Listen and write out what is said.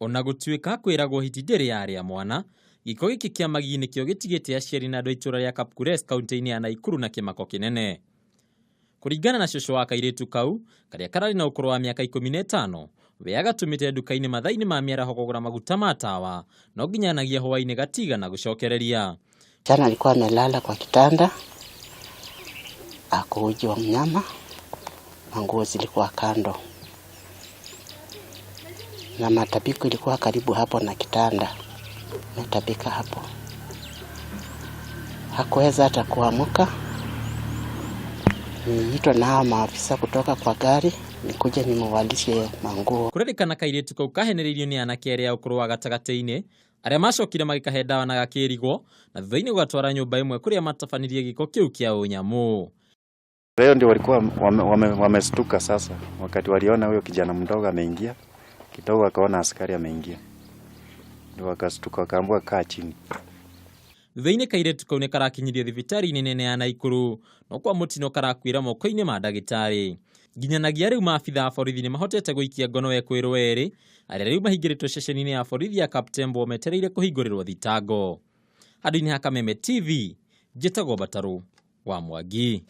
Ona gutuika kwiragwo hiti ndiri yaria mwana, giko giki kia Mwangi nikio gitigite aciari na andu ituura ya Kapkures kaunti-ini ya Nakuru na kimako kinene. Kuringana na shosho wa kairitu kau, karia karari na ukuru wa miaka 15, we agatumite nduka-ini mathaini ma miaraho kugura maguta ma tawa, no nginyanagia hwaini gatiga na gucokereria. Jana alikuwa amelala kwa kitanda, akaujwa mnyama, nguo zilikuwa kando, na matapiko ilikuwa karibu hapo na kitanda, matapika hapo. Hakuweza hata kuamka. Niitwa na maafisa kutoka kwa gari, nikuje nimwalishe manguo. Kurerikana kairitu kau kaheneririo ni anake aria ukuru wa gatagati-ini, aria macokire magikahe ndawa na gakirigwo, na thutha-ini gwatwara nyumba imwe kuria matafanirie giko kiu kia unyamu. Leo ndio walikuwa wamestuka sasa, wakati waliona huyo kijana mdogo ameingia, kidogo akaona askari ameingia, ndio wakastuka, wakaambiwa kaa chini. Thutha-ini kairitu kau nikarakinyirio thibitari-ini nene ya Nakuru, no kwa mutino karakuira moko-ini ma ndagitari. Nginyanagia riu maabitha a borithi ni mahotete guikia ngono Ekuirwo eri, aria riu mahingiritwo ceceni-ini ya borithi ya Kapkures metereire kuhingurirwo thitango. Andu-ini ha Kameme TV, njitagwo Mbataru wa Mwangi.